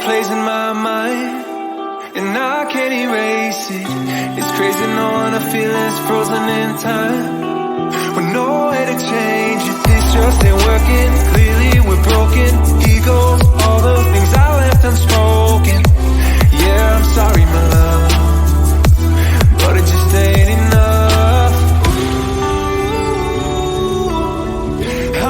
plays in my mind, and I can't erase it. It's crazy knowing the feeling's frozen in time, with no way to change it. This just ain't working. Clearly we're broken. Egos, all the things I left unspoken. Yeah, I'm sorry, my love, but it just ain't enough.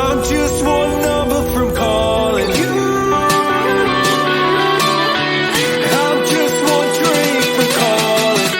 I'm just one number from calling you. I'm just one drink from calling.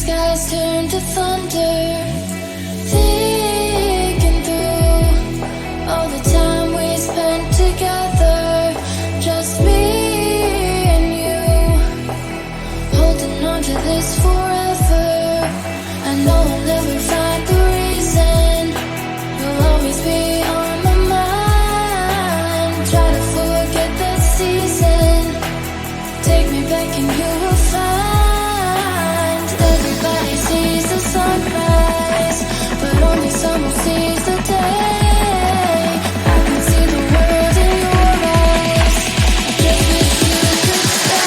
skies turn to thunder, thinking through all the time we spent together, just me and you, holding on to this forever. I know I'll never find the reason, you'll always be on my mind. Try to forget the season. Take me back and you will find everybody sees the sunrise, but only someone sees the day. I can see the world in your eyes. I just wish you could stay.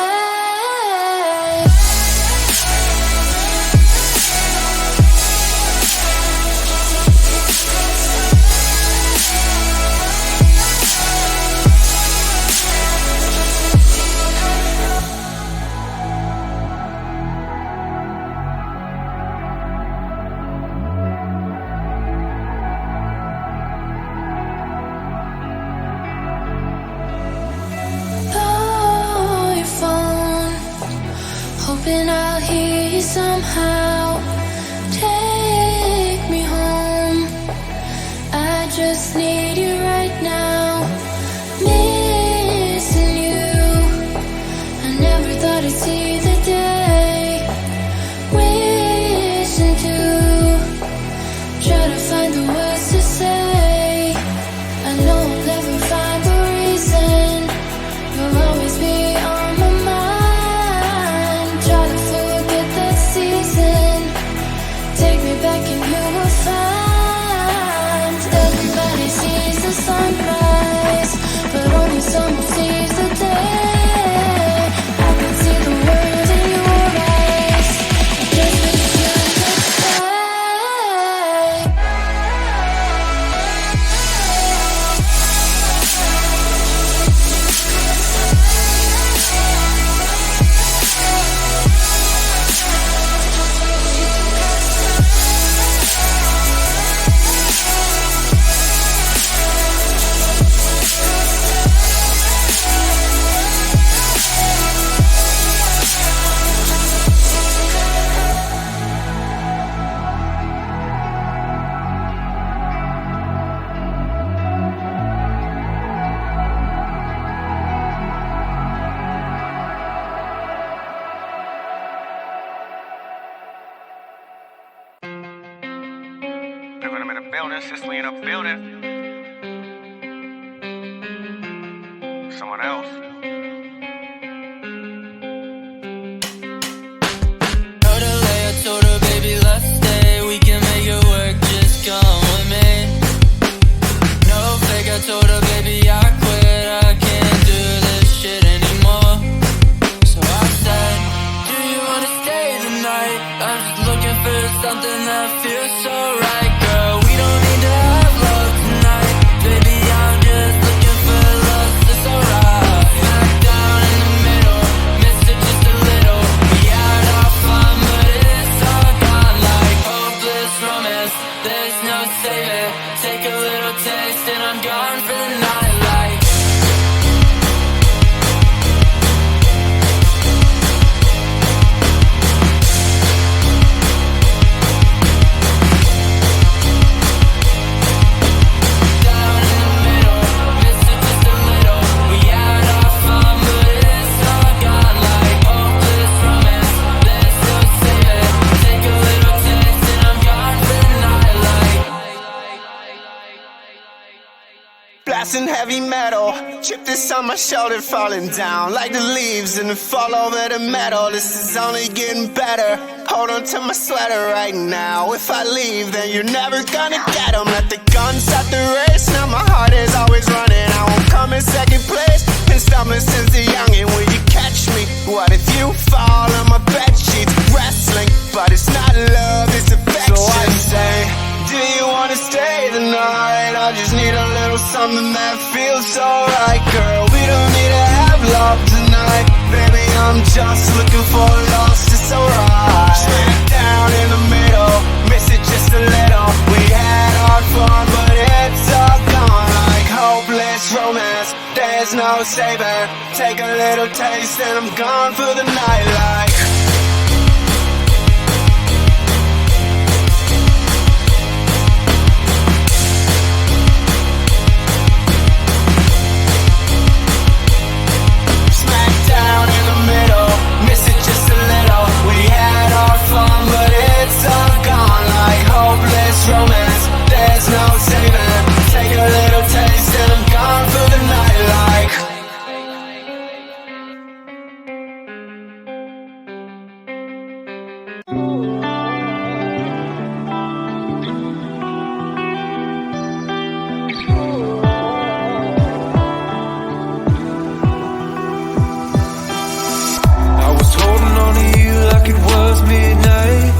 Call your phone, hoping I'll hear you somehow. Take me home, I just need you right now. Missing you, I never thought I'd see the day. Wishing to try to find the words to say. I know I'll never find a reason. You'll always be on my mind. Try to forget that season. Take me back and you will find everybody sees the sunrise, but only someone sees the day. I can see the world in your eyes. I just wish you could stay. They're gonna be in the building, Cicely in the building. Someone else. Told her lay, I told her, baby, let's stay. We can make it work, just come with me. No fake, I told her, baby, I quit. I can't do this shit anymore. So I said, do you wanna stay the night? I'm just looking for something that feels so right, girl. We don't need to have love tonight. Baby, I'm just looking for love, that's alright. Smack down in the middle, miss it just a little. We had our fun, but it's all gone like hopeless romance. There's no saving. Take a little taste and I'm gone for the night like. Down in the middle, miss it just a little. We had our fun, but it's all gone like hopeless romance. There's no saving. Take a little taste and I'm gone for the night like. Blasting heavy metal, chip this on my shoulder, falling down like the leaves and fall over the metal. This is only getting better. Hold on to my sweater right now. If I leave, then you're never gonna get 'em. Let the gun start the race. Now my heart is always running. I won't come in second place. Been stumbling since a youngin'. Will you catch me? What if you fall on my bed sheets? Wrestling, but it's not love, it's affection. So I say, do you wanna stay the night? I just need a little something that feels so right, girl. We don't need to have love tonight. Baby, I'm just looking for lost, it's alright. Straight down in the middle, miss it just a little. We had our fun, but it's all gone like hopeless romance. There's no saving. Take a little taste and I'm gone for the night like. Smack down in the middle, miss it just a little. We had our fun, but it's all gone like hopeless romance. There's no saving. Take a little taste and I'm gone for the night like. I was holding on to you like it was midnight.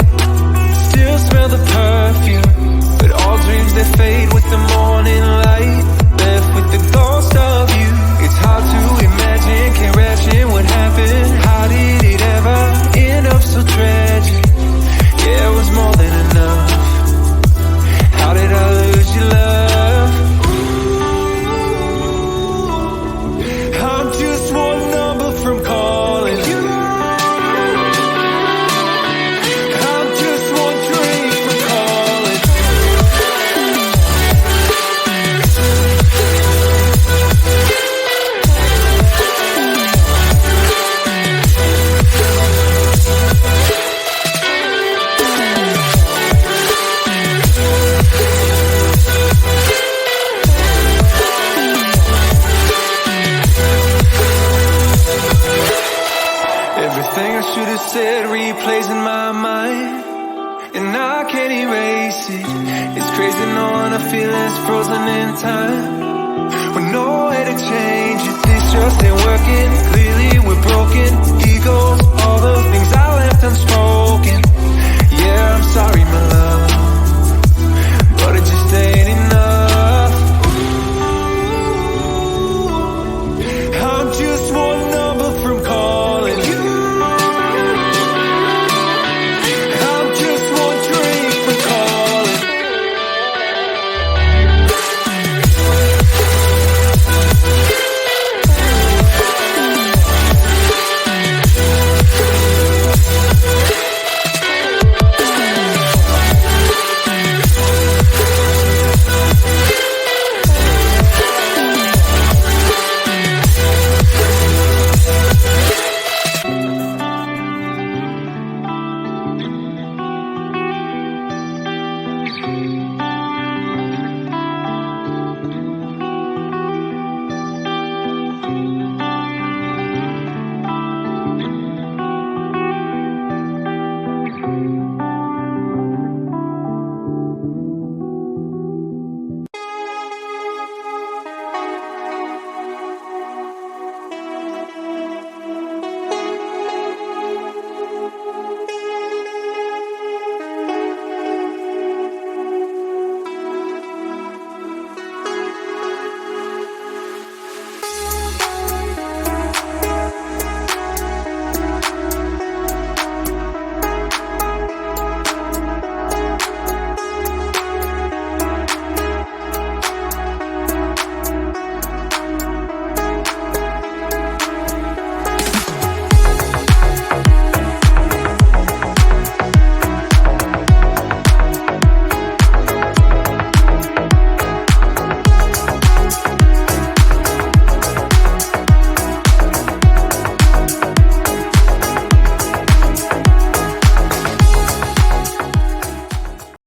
Still smell the perfume, but all dreams they fade with the morning light. Left with the ghost of you. It's hard to imagine, can't imagine what happened. How did it ever end up so tragic? Yeah, it was more than enough. How did I lose your love? I'm just one number from calling you. I'm just one dream from calling. Everything I should have said replays in my mind, and I can't erase it. It's crazy knowing our feelings frozen in time, with no way to change it. This just ain't working. Clearly we're broken egos,